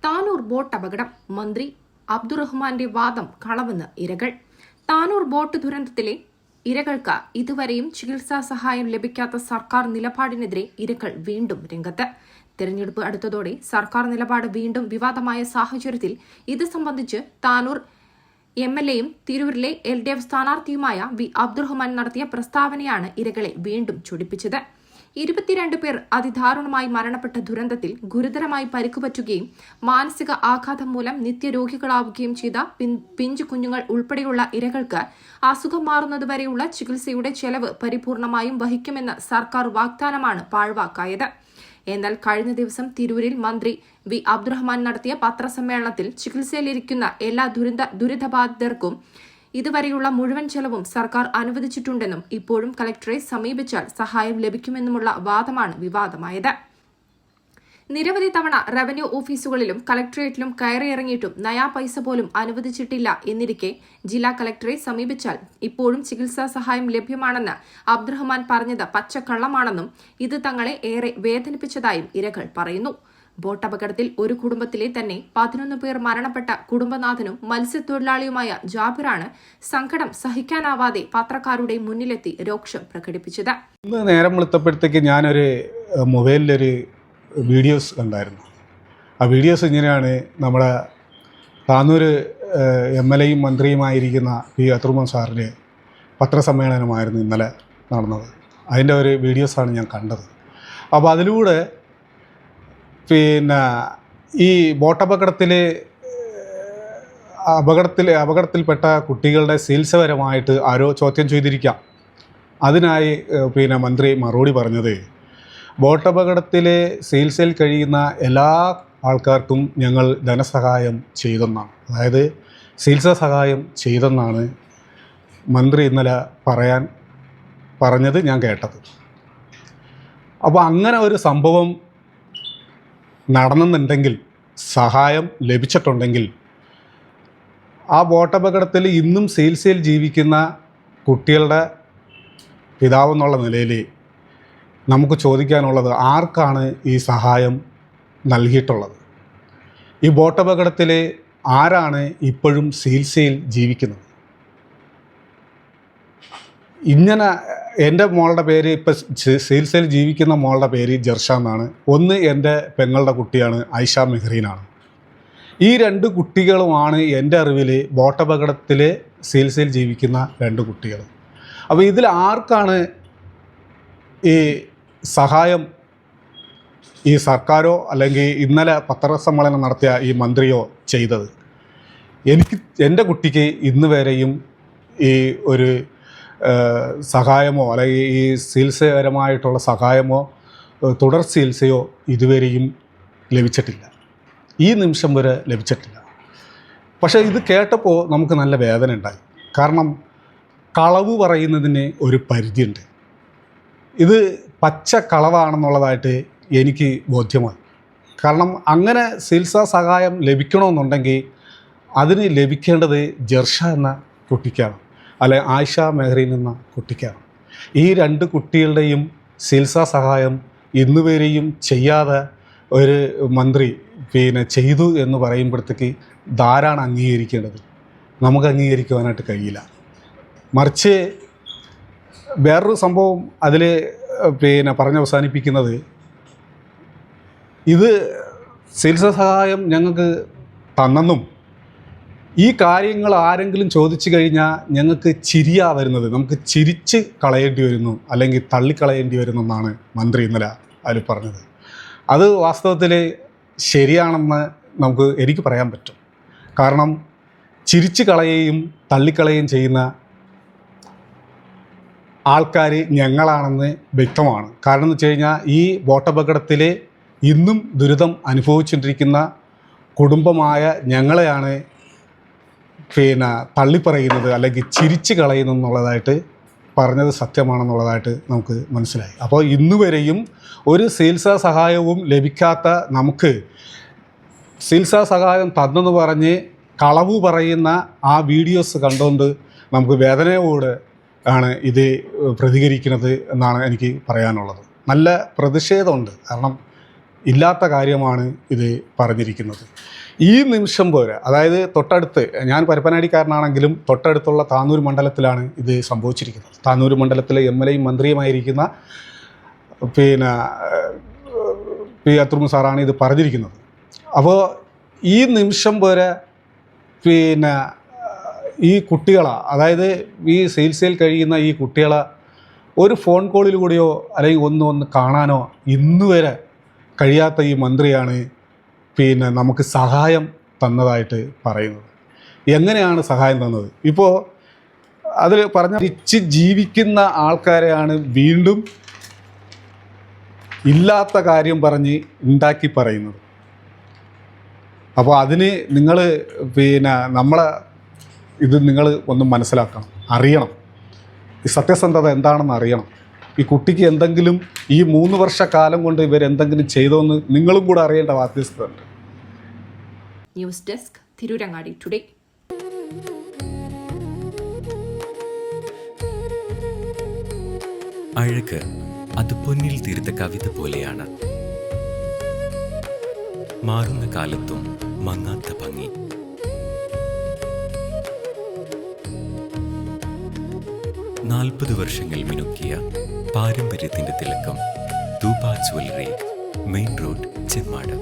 Tanur boat അപകടം മന്ത്രി അബ്ദുറഹ്മാന്റെ വാദം കളവെന്ന് ഇരകൾ. താനൂർ ബോട്ട് ദുരന്തത്തിലെ ഇരകൾക്ക് ഇതുവരെയും ചികിത്സാ സഹായം ലഭിക്കാത്ത സർക്കാർ നിലപാടിനെതിരെ ഇരകൾ വീണ്ടും രംഗത്ത്. തെരഞ്ഞെടുപ്പ് അടുത്തതോടെ സർക്കാർ നിലപാട് വീണ്ടും വിവാദമായ സാഹചര്യത്തിൽ ഇത് സംബന്ധിച്ച് താനൂർ എംഎൽഎയും തിരൂരിലെ LDF സ്ഥാനാർത്ഥിയുമായ വി അബ്ദുറഹ്മാൻ നടത്തിയ പ്രസ്താവനയാണ് ഇരകളെ വീണ്ടും ചൊടിപ്പിച്ചത്. 22 പേർ അതിദാരുണമായി മരണപ്പെട്ട ദുരന്തത്തിൽ ഗുരുതരമായി പരിക്കുപറ്റുകയും മാനസിക ആഘാതം മൂലം നിത്യരോഗികളാവുകയും ചെയ്ത പിഞ്ചു കുഞ്ഞുങ്ങൾ ഉൾപ്പെടെയുള്ള ഇരകൾക്ക് അസുഖം മാറുന്നതുവരെയുള്ള ചികിത്സയുടെ ചെലവ് പരിപൂർണമായും വഹിക്കുമെന്ന സർക്കാർ വാഗ്ദാനമാണ് പാഴ്വാക്കായത്. എന്നാൽ കഴിഞ്ഞ ദിവസം തിരൂരിൽ മന്ത്രി വി അബ്ദുറഹ്മാൻ നടത്തിയ പത്രസമ്മേളനത്തിൽ ചികിത്സയിലിരിക്കുന്ന എല്ലാ ദുരിതബാധിതർക്കും ഇതുവരെയുള്ള മുഴുവൻ ചെലവും സർക്കാർ അനുവദിച്ചിട്ടുണ്ടെന്നും ഇപ്പോഴും കലക്ടറെ സമീപിച്ചാൽ സഹായം ലഭിക്കുമെന്നുമുള്ള വാദമാണ് വിവാദമായത്. നിരവധി തവണ റവന്യൂ ഓഫീസുകളിലും കലക്ടറേറ്റിലും കയറിയിറങ്ങിയിട്ടും നയാ പൈസ പോലും അനുവദിച്ചിട്ടില്ല എന്നിരിക്കെ ജില്ലാ കലക്ടറെ സമീപിച്ചാൽ ഇപ്പോഴും ചികിത്സാ സഹായം ലഭ്യമാണെന്ന് അബ്ദുറഹ്മാൻ പറഞ്ഞത് പച്ചക്കള്ളമാണെന്നും ഇത് തങ്ങളെ ഏറെ വേദനിപ്പിച്ചതായും ഇരകൾ പറയുന്നു. ബോട്ടപകടത്തിൽ ഒരു കുടുംബത്തിലെ തന്നെ 11 പേർ മരണപ്പെട്ട കുടുംബനാഥനും മത്സ്യത്തൊഴിലാളിയുമായ ജാബിറാണ് സങ്കടം സഹിക്കാനാവാതെ പത്രക്കാരുടെ മുന്നിലെത്തി രോക്ഷം പ്രകടിപ്പിച്ചത്. ഇന്ന് നേരം വെളുത്തപ്പോഴത്തേക്ക് ഞാനൊരു മൊബൈലിലൊരു വീഡിയോസ് കണ്ടായിരുന്നു. ആ വീഡിയോസ് ഇങ്ങനെയാണ്. നമ്മുടെ താനൂർ MLAയും മന്ത്രിയുമായിരിക്കുന്ന പി അബ്ദുറഹ്മാൻ സാറിൻ്റെ പത്രസമ്മേളനമായിരുന്നു ഇന്നലെ നടന്നത്. അതിൻ്റെ ഒരു വീഡിയോസാണ് ഞാൻ കണ്ടത്. അപ്പോൾ അതിലൂടെ ഈ അപകടത്തിൽപ്പെട്ട കുട്ടികളുടെ ചികിത്സപരമായിട്ട് ആരോ ചോദ്യം ചെയ്തിരിക്കാം. അതിനായി മന്ത്രി മറുപടി പറഞ്ഞത്, ബോട്ടപകടത്തിലെ ചികിത്സയിൽ കഴിയുന്ന എല്ലാ ആൾക്കാർക്കും ഞങ്ങൾ ധനസഹായം ചെയ്തെന്നാണ്, അതായത് ചികിത്സാ സഹായം ചെയ്തെന്നാണ് മന്ത്രി ഇന്നലെ പറഞ്ഞത് ഞാൻ കേട്ടത്. അപ്പോൾ അങ്ങനെ ഒരു സംഭവം നടന്നെന്നുണ്ടെങ്കിൽ, സഹായം ലഭിച്ചിട്ടുണ്ടെങ്കിൽ, ആ ബോട്ടപകടത്തിൽ ഇന്നും ചികിത്സയിൽ ജീവിക്കുന്ന കുട്ടികളുടെ പിതാവെന്നുള്ള നിലയിൽ നമുക്ക് ചോദിക്കാനുള്ളത്, ആർക്കാണ് ഈ സഹായം നൽകിയിട്ടുള്ളത്? ഈ ബോട്ടപകടത്തിൽ ആരാണ് ഇപ്പോഴും ചികിത്സയിൽ ജീവിക്കുന്നത്? ഇങ്ങനെ എൻ്റെ മോളുടെ പേര് ഇപ്പം ചികിത്സയിൽ ജീവിക്കുന്ന മോളുടെ പേര് ജർഷ എന്നാണ്. ഒന്ന് എൻ്റെ പെങ്ങളുടെ കുട്ടിയാണ്, ആയിഷ മെഹ്റീനാണ്. ഈ 2 കുട്ടികളുമാണ് എൻ്റെ അറിവിൽ ബോട്ടപകടത്തിൽ ചികിത്സയിൽ ജീവിക്കുന്ന 2 കുട്ടികൾ. അപ്പോൾ ഇതിൽ ആർക്കാണ് ഈ സഹായം ഈ സർക്കാരോ അല്ലെങ്കിൽ ഇന്നലെ പത്രസമ്മേളനം നടത്തിയ ഈ മന്ത്രിയോ ചെയ്തത്? എൻ്റെ കുട്ടിക്ക് ഇന്ന് വരെയും ഈ ഒരു സഹായമോ അല്ലെങ്കിൽ ഈ ചികിത്സപരമായിട്ടുള്ള സഹായമോ തുടർ ചികിത്സയോ ഇതുവരെയും ലഭിച്ചിട്ടില്ല. ഈ നിമിഷം വരെ ലഭിച്ചിട്ടില്ല. പക്ഷേ ഇത് കേട്ടപ്പോൾ നമുക്ക് നല്ല വേദന ഉണ്ടായി. കാരണം കളവ് പറയുന്നതിന് ഒരു പരിധിയുണ്ട്. ഇത് പച്ച കളവാണെന്നുള്ളതായിട്ട് എനിക്ക് ബോധ്യമായി. കാരണം അങ്ങനെ ചികിത്സാ സഹായം ലഭിക്കണമെന്നുണ്ടെങ്കിൽ അതിന് ലഭിക്കേണ്ടത് ജർഷ എന്ന കുട്ടിക്കാണ്, അല്ലെ ആയിഷ മെഹ്റീൻ എന്ന കുട്ടിക്കാണ്. ഈ 2 കുട്ടികളുടെയും ചികിത്സാ സഹായം ഇന്നുവരെയും ചെയ്യാതെ ഒരു മന്ത്രി ചെയ്തു എന്ന് പറയുമ്പോഴത്തേക്ക് ധാരാളം അംഗീകരിക്കേണ്ടത് നമുക്ക് അംഗീകരിക്കുവാനായിട്ട് കഴിയില്ല. മറിച്ച് വേറൊരു സംഭവം അതിൽ പറഞ്ഞ് അവസാനിപ്പിക്കുന്നത്, ഇത് ചികിത്സാ സഹായം ഞങ്ങൾക്ക് തന്നെന്നും ഈ കാര്യങ്ങൾ ആരെങ്കിലും ചോദിച്ചു കഴിഞ്ഞാൽ ഞങ്ങൾക്ക് ചിരിയാ വരുന്നത്, നമുക്ക് ചിരിച്ച് കളയേണ്ടി വരുന്നു അല്ലെങ്കിൽ തള്ളിക്കളയേണ്ടി വരുന്നെന്നാണ് മന്ത്രി ഇന്നലെ അതിൽ പറഞ്ഞത്. അത് വാസ്തവത്തിൽ ശരിയാണെന്ന് എനിക്ക് പറയാൻ പറ്റും. കാരണം ചിരിച്ച് കളയുകയും തള്ളിക്കളയുകയും ചെയ്യുന്ന ആൾക്കാർ ഞങ്ങളാണെന്ന് വ്യക്തമാണ്. കാരണം എന്ന് വെച്ച് കഴിഞ്ഞാൽ ഈ ബോട്ടപകടത്തിൽ ഇന്നും ദുരിതം അനുഭവിച്ചുകൊണ്ടിരിക്കുന്ന കുടുംബമായ ഞങ്ങളെയാണ് തള്ളിപ്പറയുന്നത് അല്ലെങ്കിൽ ചിരിച്ച് കളയുന്നു എന്നുള്ളതായിട്ട് പറഞ്ഞത് സത്യമാണെന്നുള്ളതായിട്ട് നമുക്ക് മനസ്സിലായി. അപ്പോൾ ഇന്നുവരെയും ഒരു ചികിത്സാ സഹായവും ലഭിക്കാത്ത നമുക്ക് ചികിത്സാ സഹായം തന്നെന്ന് പറഞ്ഞ് കളവ് പറയുന്ന ആ വീഡിയോസ് കണ്ടുകൊണ്ട് നമുക്ക് വേദനയോടെ ആണ് ഇത് പ്രതികരിക്കുന്നത് എന്നാണ് എനിക്ക് പറയാനുള്ളത്. നല്ല പ്രതിഷേധമുണ്ട്. കാരണം ഇല്ലാത്ത കാര്യമാണ് ഇത് പറഞ്ഞിരിക്കുന്നത്. ഈ നിമിഷം പോലെ, അതായത് തൊട്ടടുത്ത്, ഞാൻ പരപ്പനാടിക്കാരനാണെങ്കിലും തൊട്ടടുത്തുള്ള താനൂർ മണ്ഡലത്തിലാണ് ഇത് സംഭവിച്ചിരിക്കുന്നത്. താനൂർ മണ്ഡലത്തിലെ MLA യും മന്ത്രിയുമായിരിക്കുന്ന പി അത്തുറുമു സാറാണ് ഇത് പറഞ്ഞിരിക്കുന്നത്. അപ്പോൾ ഈ നിമിഷം വരെ ഈ കുട്ടികളെ, അതായത് ഈ ചികിത്സയിൽ കഴിയുന്ന ഈ കുട്ടികളെ ഒരു ഫോൺ കോളിലൂടെയോ അല്ലെങ്കിൽ ഒന്ന് കാണാനോ ഇന്നുവരെ കഴിയാത്ത ഈ മന്ത്രിയാണ് നമുക്ക് സഹായം തന്നതായിട്ട് പറയുന്നത്. എങ്ങനെയാണ് സഹായം തന്നത്? ഇപ്പോൾ അതിൽ മരിച്ച് ജീവിക്കുന്ന ആൾക്കാരെയാണ് വീണ്ടും ഇല്ലാത്ത കാര്യം പറഞ്ഞ് ഉണ്ടാക്കി പറയുന്നത്. അപ്പോൾ അതിന് നിങ്ങൾ നമ്മളെ ഇത് നിങ്ങൾ ഒന്ന് മനസ്സിലാക്കണം, അറിയണം, ഈ സത്യസന്ധത എന്താണെന്ന് അറിയണം. ഈ കുട്ടിക്ക് എന്തെങ്കിലും ഈ 3 വർഷക്കാലം കൊണ്ട് ഇവരെന്തെങ്കിലും ചെയ്തോന്ന് നിങ്ങളും കൂടെ അറിയേണ്ട ബാധ്യതയുണ്ട്. News desk, Tirurangadi today. അഴക് അത് പൊന്നിൽ തീർത്ത കവിത പോലെയാണ്. മാറുന്ന കാലത്തും മങ്ങാത്ത ഭംഗി. നാൽപ്പത് വർഷങ്ങൾ മിനുക്കിയ പാരമ്പര്യത്തിന്റെ തിളക്കം. Thooba jewellery, main road, Chemmad.